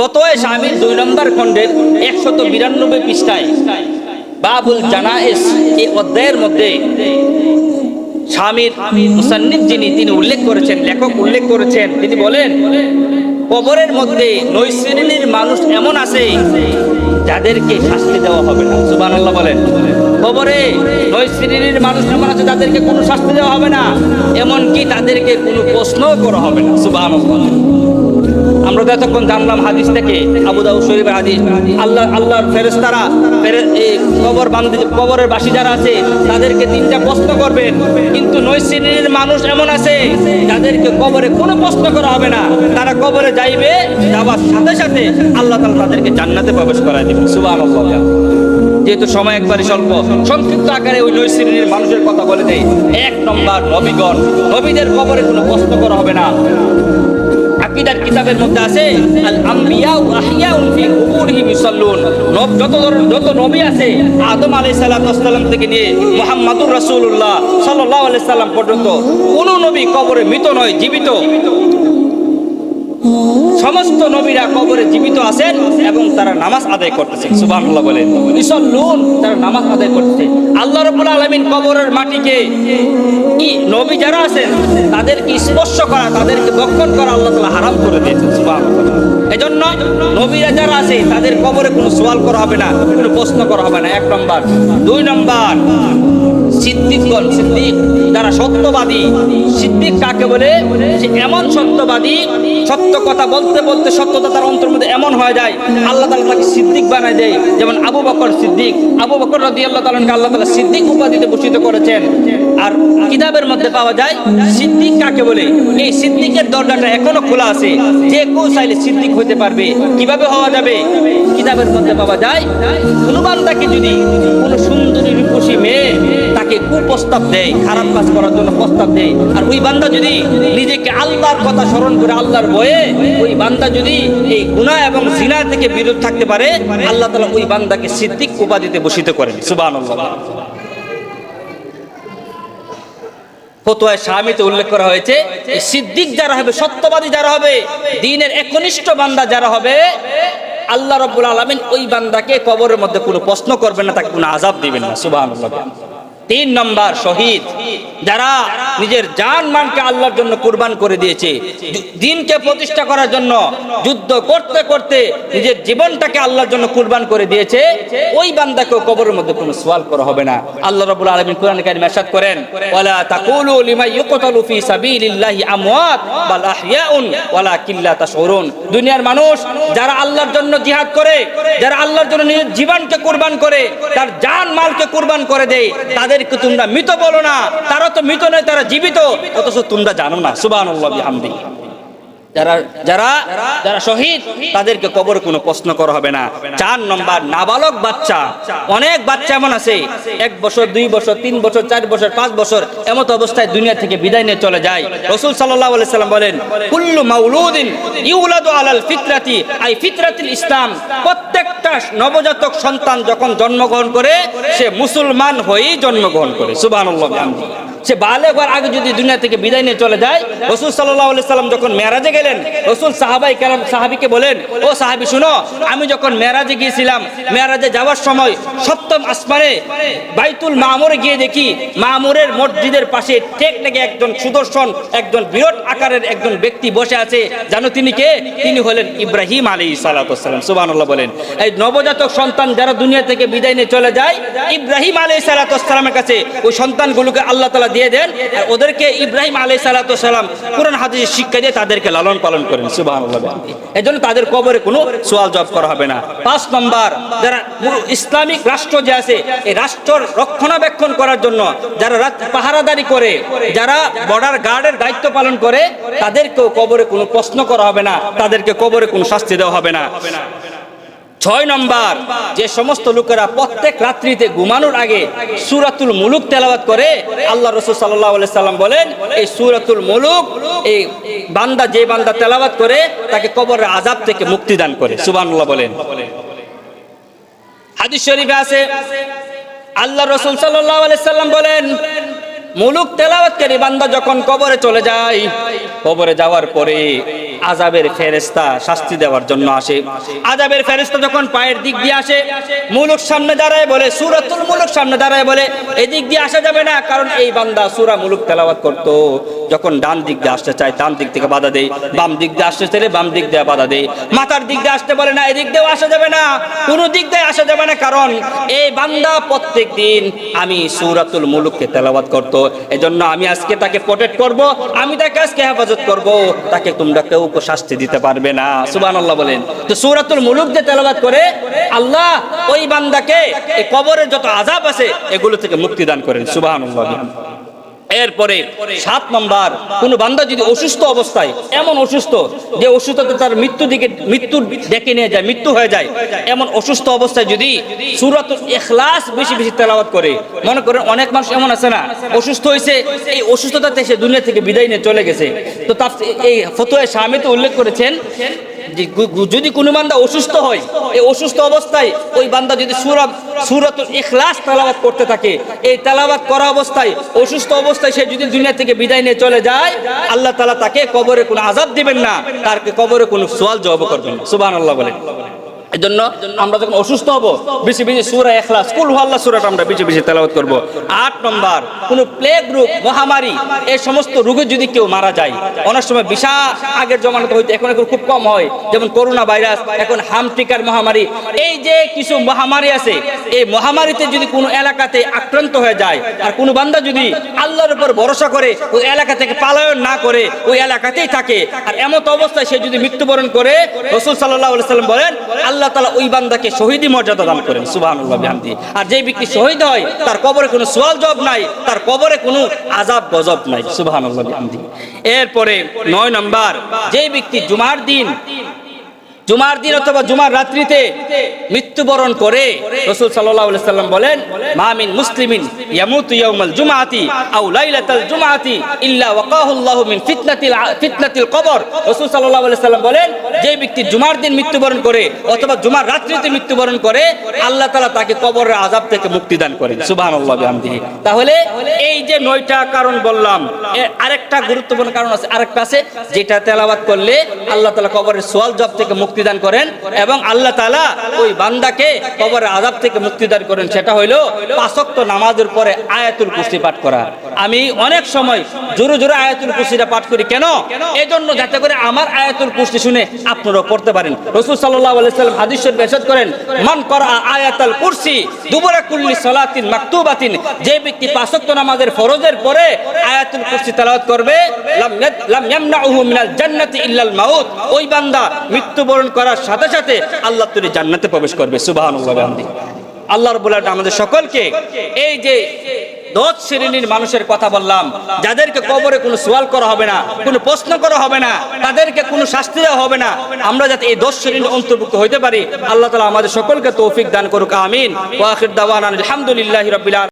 ফতোয়া শামিল 2 নম্বর খণ্ডের 192 পৃষ্ঠায় বাবুল জানায়েজ এই অধ্যায়ের মধ্যে স্বামীর মুসান্নিফ যিনি তিনি উল্লেখ করেছেন, লেখক উল্লেখ করেছেন, তিনি বলেন কবরের মধ্যে 9 শ্রেণীর মানুষ এমন আছে যাদেরকে শাস্তি দেওয়া হবে না। সুবহানাল্লাহ বলেন। কবরে 9 শ্রেণীর মানুষ এমন আছে যাদেরকে কোনো শাস্তি দেওয়া হবে না, এমনকি তাদেরকে কোনো প্রশ্নও করা হবে না। সুবহানাল্লাহ। আমরা তো এতক্ষণ জানলাম হাদিস থেকে, আবু দাউদ শরীফের হাদিস, আল্লাহর ফেরেশতারা এই কবরের বাসী যারা আছে তাদেরকে 3টা প্রশ্ন করবেন, কিন্তু 9 শ্রেণীর মানুষ এমন আছে যাদেরকে কবরে কোনো প্রশ্ন করা হবে না। তারা কবরে যাইবে, যাওয়ার সাথে সাথে আল্লাহ তাআলা তাদেরকে জান্নাতে প্রবেশ করায় দিবেন। সুবহানাল্লাহ। যেহেতু সময় একবারে স্বল্প, সংক্ষিপ্ত আকারে ওই 9 শ্রেণীর মানুষের কথা বলে দেই। 1 নম্বর নবীগণ, নবীদের কবরে কোনো প্রশ্ন করা হবে না। আকীদার কিতাবের মধ্যে আছে আল আমবিয়া ওয়া আহইয়াউন ফি কুবুরিহিম ইউসাল্লুন। যত নবী আছে আদম আলাইহিস সালাতু ওয়াস সালাম থেকে নিয়ে মুহাম্মাদুর রাসূলুল্লাহ সাল্লাল্লাহু আলাইহি সাল্লাম পর্যন্ত কোন নবী কবরে মৃত নয়, জীবিত। সমস্ত নবীরা কবরে জীবিত আছেন এবং তারা নামাজ আদায় করতেছেন। সুবহানাল্লাহ বলেন। ইউসাল্লুন, তারা নামাজ আদায় করতেছে। আল্লাহ রাব্বুল আলামিন কবরের মাটিকে নবী যারা আছেন তাদেরকে স্পর্শ করা, তাদেরকে ভক্ষণ করা আল্লাহ তাআলা হারাম করে দিয়েছেন। সুবহানাল্লাহ। এজন্য নবীরা যারা আছে তাদের কবরে কোনো সওয়াল করা হবে না, কোনো প্রশ্ন করা হবে না। 1 নম্বর। 2 নম্বর সিদ্দিকগণ, সিদ্দিক যারা সত্যবাদী। সিদ্দিক কাকে বলে? যে এমন সত্যবাদী, সত্য কথা বলতে বলতে সত্যতা তার অন্তরের মধ্যে এমন হয়ে যায় আল্লাহ তাআলা তাকে সিদ্দিক বানায় দেয়। যেমন আবু বকর সিদ্দিক, আবু বকর রাদিয়াল্লাহু তাআলা আল্লাহ তাআলা সিদ্দিক উপাধিতে ভূষিত করেছেন। আর কিতাবের মধ্যে পাওয়া যায় সিদ্দিক কাকে বলে। এই সিদ্দিকের দরজাটা এখনো খোলা আছে, যে কেউ চাইলে সিদ্দিক হতে পারবে। কিভাবে হওয়া যাবে? কিতাবের মধ্যে পাওয়া যায় কোনো বান্দাকে যদি কোনো সুন্দরী রূপসী মেয়ে তাকে কুপ্রস্তাব দেয়, খারাপ কাজ করার জন্য প্রস্তাব দেয়, আর ওই বান্দা যদি নিজেকে আল্লাহর কথা স্মরণ করে আল্লাহর ভয়ে ওই বান্দা যদি এই গুনাহ এবং জিনা থেকে বিরত থাকতে পারে, আল্লাহ তাআলা ওই বান্দাকে সিদ্দিক উপাধিতে ভূষিত করেন। সুবহানাল্লাহ। ফতোয়া শামিতে উল্লেখ করা হয়েছে এই সিদ্দিক যারা হবে, সত্যবাদী যারা হবে, দ্বীনের একনিষ্ঠ বান্দা যারা হবে, আল্লাহ রাব্বুল আলামিন ওই বান্দাকে কবরের মধ্যে কোনো প্রশ্ন করবেন না, তাকে কোনো আযাব দিবেন না। সুবহানাল্লাহ। 3 নম্বর শহীদ, যারা নিজের জান মানকে আল্লাহর জন্য কুরবান করে দিয়েছে, দ্বীনকে প্রতিষ্ঠা করার জন্য যুদ্ধ করতে করতে নিজের জীবনটাকে আল্লাহর জন্য কুরবান করে দিয়েছে, ওই বান্দাকে কবরের মধ্যে কোনো সওয়াল করা হবে না। আল্লাহ রাব্বুল আলামিন কোরআনে কারীমে ইরশাদ করেন, ওয়ালা তাকুলু লিমান ইউকতালু ফি সাবিলিল্লাহি আমওয়াত বাল আহইয়াউন ওয়ালাকিন লা তাশউরুন। দুনিয়ার মানুষ যারা আল্লাহর জন্য জিহাদ করে, যারা আল্লাহর জন্য নিজের জীবনকে কুরবান করে, তার জান মালকে কুরবান করে দেয়, তাদেরকে তোমরা মৃত বলো না। তারা তো মৃত নয়, তারা জীবিত, অথচ তোমরা জানো না। সুবহানাল্লাহ বিহামদিহি। যারা শহীদ তাদেরকে কবরে কোনো প্রশ্ন করা হবে না। 4 নম্বর নাবালক বাচ্চা। অনেক বাচ্চা এমন আছে 1 বছর, 2 বছর, 3 বছর, 4 বছর, 5 বছর এমত অবস্থায় দুনিয়া থেকে বিদায় নিয়ে চলে যায়। রাসূল সাল্লাল্লাহু আলাইহি সাল্লাম বলেন, কুল্লু মাউলুদিন ইউলাদু আলাল ফিতরাতি আই ফিতরাতিল ইসলাম। প্রত্যেকটা নবজাতক সন্তান যখন জন্মগ্রহণ করে সে মুসলমান হয়েই জন্মগ্রহণ করে। সুবহানাল্লাহ বিহামদিহি। সে বালেগ হওয়ার আগে যদি দুনিয়া থেকে বিদায় নিয়ে চলে যায়, রাসূল সাল্লাল্লাহু আলাইহি সাল্লাম যখন মেরাজে গেলেন, রাসূল সাহাবীকে বলেন, ও সাহাবী শুনো, আমি যখন মেরাজে গিয়েছিলাম, মেরাজে যাওয়ার সময় 7ম আসমানে বাইতুল মামুরে গিয়ে দেখি মামুরের মসজিদের পাশে টেকটেকে একজন সুদর্শন, একজন বিরাট আকারের একজন ব্যক্তি বসে আছে। জানো তিনি কে? তিনি হলেন ইব্রাহিম আলাইহিস সালাতু ওয়াস সালাম। সুবহানাল্লাহ বলেন। এই নবজাতক সন্তান যারা দুনিয়া থেকে বিদায় নিয়ে চলে যায়, ইব্রাহিম আলাইহিস সালাতু ওয়াস সালামের কাছে ওই সন্তানগুলোকে আল্লাহ তাআলা দিয়ে দেন, আর ওদেরকে ইব্রাহিম আলাইহিস সালাতু ওয়াস সালাম কোরআন হাদিসের শিক্ষা দিয়ে তাদেরকে লালন পালন করেন। সুবহানাল্লাহ। এজন্য তাদের কবরে কোনো সওয়াল জবাব করা হবে না। 5 নম্বর, যারা ইসলামিক রাষ্ট্র যে আছে এই রাষ্ট্রের রক্ষণাবেক্ষণ করার জন্য যারা পাহারাদারি করে, যারা বর্ডার গার্ডের দায়িত্ব পালন করে, তাদেরকেও কবরে কোনো প্রশ্ন করা হবে না, তাদেরকে কবরে কোনো শাস্তি দেওয়া হবে না। 6 নম্বর, যে সমস্ত লোকেরা প্রত্যেক রাত্রিতে ঘুমানোর আগে সূরাতুল মুলুক তেলাওয়াত করে, আল্লাহ রাসূল সাল্লাল্লাহু আলাইহি সাল্লাম বলেন এই সূরাতুল মুলুক এই যে বান্দা তেলাওয়াত করে তাকে কবরের আযাব থেকে মুক্তি দান করে। সুবহানাল্লাহ বলেন। হাদিস শরীফে আছে আল্লাহ রাসূল সাল্লাল্লাহু আলাইহি সাল্লাম বলেন, মুলুক তেলাওয়াতকারী বান্দা যখন কবরে চলে যায়, কবরে যাওয়ার পরে আযাবের ফেরেশতা শাস্তি দেওয়ার জন্য আসে। আযাবের ফেরেশতা যখন পায়ের দিক দিয়ে আসে, মুলুক সামনে দাঁড়ায় বলে, সূরাতুল মুলুক সামনে দাঁড়ায় বলে এদিক দিয়ে আসা যাবে না, কারণ এই বান্দা সূরা মুলুক তেলাওয়াত করত। যখন ডান দিক দিয়ে আসতে চায় ডান দিক থেকে বাধা দেয়, বাম দিক দিয়ে আসতে চাইলে বাম দিক দিয়ে বাধা দেয়, মাথার দিক দিয়ে আসতে বলে না, এদিক দিয়েও আসা যাবে না, কোনো দিক দিয়ে আসা যাবে না, কারণ এই বান্দা প্রত্যেক দিন আমি সূরাতুল মুলুককে তেলাওয়াত করত। এজন্য আমি আজকে তাকে প্রোটেক্ট করব, আমি তাকে আজকে হেফাজত করব, তাকে তোমরা কেউ শাস্তি দিতে পারবে না। সুবহানাল্লাহ বলেন। তো সূরাতুল মুলুক যে তেলাওয়াত করে আল্লাহ ওই বান্দাকে এই কবরের যত আযাব আছে এগুলো থেকে মুক্তি দান করেন। সুবহানাল্লাহ। এরপরে 7 নম্বর, কোন বান্দা যদি অসুস্থ অবস্থায়, এমন অসুস্থ যে অসুস্থতা তার মৃত্যু ডেকে নিয়ে যায়, মৃত্যু হয়ে যায়, এমন অসুস্থ অবস্থায় যদি সূরাতুল ইখলাস বেশি বেশি তেলাওয়াত করে, মনে করেন অনেক মানুষ এমন আছে না, অসুস্থ হয়েছে, এই অসুস্থতাতে সে দুনিয়া থেকে বিদায় নিয়ে চলে গেছে, তো তার এই ফতোয়া শামিতে উল্লেখ করেছেন যদি কোনো বান্দা অসুস্থ হয়, এই অসুস্থ অবস্থায় ওই বান্দা যদি সূরাতুল ইখলাস তেলাওয়াত করতে থাকে, এই তেলাওয়াত করা অবস্থায় অসুস্থ অবস্থায় সে যদি দুনিয়া থেকে বিদায় নিয়ে চলে যায়, আল্লাহ তাআলা তাকে কবরে কোনো আযাব দিবেন না, তাকে কবরে কোনো সওয়াল জবাব করবেন না। সুবহানাল্লাহ বলেন। এজন্য আমরা যখন অসুস্থ হব বেশি বেশি সূরা ইখলাস, কুল হুয়াল্লাহ সূরাটা আমরা বেশি বেশি তেলাওয়াত করব। 8 নম্বর, কোন প্লেগ রোগ, মহামারী, এই সমস্ত রোগে যদি কেউ মারা যায়, অনেক সময় বিশাল আগের জমানাতে হইতো, এখন খুব কম হয়, যেমন করোনা ভাইরাস, এখন হামটিকার মহামারী, এই যে কিছু মহামারী আছে, এই মহামারীতে যদি কোনো এলাকাতে আক্রান্ত হয়ে যায়, আর কোনো বান্দা যদি আল্লাহর উপর ভরসা করে ওই এলাকা থেকে পলায়ন না করে ওই এলাকাতেই থাকে, আর এমত অবস্থায় সে যদি মৃত্যুবরণ করে, রাসূল সাল্লাল্লাহু আলাইহি ওয়াসাল্লাম বলেন আল্লাহ তাআলা ওই বান্দাকে শহীদি মর্যাদা দান করেন। সুবহানাল্লাহ বিহামদি। আর যে ব্যক্তি শহীদ হয় তার কবরে কোনো সওয়াল জবাব নাই, তার কবরে কোনো আযাব গজব নাই। সুবহানাল্লাহ বিহামদি। এরপরে 9 নম্বর, যে ব্যক্তি জুমার দিন অথবা জুমার রাত্রিতে মৃত্যুবরণ করে, রাসূল সাল্লাল্লাহু আলাইহি ওয়াসাল্লাম বলেন মা মিন মুসলিমিন ইয়ামুতু ইয়াউমাল জুমআতি আও লাইলাতাল জুমআতি ইল্লা ওয়াকাহু আল্লাহু মিন ফিতনাতিল কবর। রাসূল সাল্লাল্লাহু আলাইহি ওয়াসাল্লাম বলেন যে ব্যক্তি জুমার দিন মৃত্যুবরণ করে অথবা জুমার রাত্রিতে মৃত্যুবরণ করে, আল্লাহ তাআলা তাকে কবরের আযাব থেকে মুক্তি দান করেন। সুবহানাল্লাহ বিহামদিহি। তাহলে এই যে 9টা কারণ বললাম, আরেকটা গুরুত্বপূর্ণ কারণ আছে, আরেকটা আছে যেটা তেলাওয়াত করলে আল্লাহ তাআলা কবরের সওয়াল জবাব থেকে মুক্তি দান করেন এবং আল্লাহ তাআলা ওই বান্দাকে কবরের আযাব থেকে মুক্তি দান করেন। সেটা হইল 5 ওয়াক্ত নামাজের পরে আয়াতুল কুরসি পাঠ করা। আমি অনেক সময় জোরে জোরে আয়াতুল কুরসিটা পাঠ করি, কেন? এজন্য যাতে করে আমার আয়াতুল কুরসি শুনে আপনারাও পড়তে পারেন। রাসূল সাল্লাল্লাহু আলাইহি ওয়াসাল্লাম হাদিস শরীফে ইরশাদ করেন মান করা আয়াতুল কুরসি দুবুরা কুল্লি সালাতিন মাকতুবাতিন, যে ব্যক্তি 5 ওয়াক্ত নামাজের ফরজের পরে আয়াতুল কুরসি তেলাওয়াত করবে, লাম ইয়ামনাউহু মিনাল জান্নাতি ইল্লাল মাউত, ওই বান্দা মৃত্যুবরণ করার সাথে সাথে আল্লাহ তাআলা জান্নাতে প্রবেশ করবে। সুবহানাল্লাহ বিহামদিহি। আল্লাহ রাব্বুল আলামিন আমাদের সকলকে এই যে 10 শ্রেণীর মানুষের কথা বললাম, যাদেরকে কবরে কোনো সওয়াল করা হবে না, কোনো প্রশ্ন করা হবে না, তাদেরকে কোনো শাস্তি দেওয়া হবে না, আমরা যাতে এই 10 শ্রেণীর অন্তর্ভুক্ত হইতে পারি, আল্লাহ তাআলা আমাদের সকলকে তৌফিক দান করুক। আমিন। ওয়া আখির দাওয়ানা আলহামদুলিল্লাহি রাব্বিল আলামিন।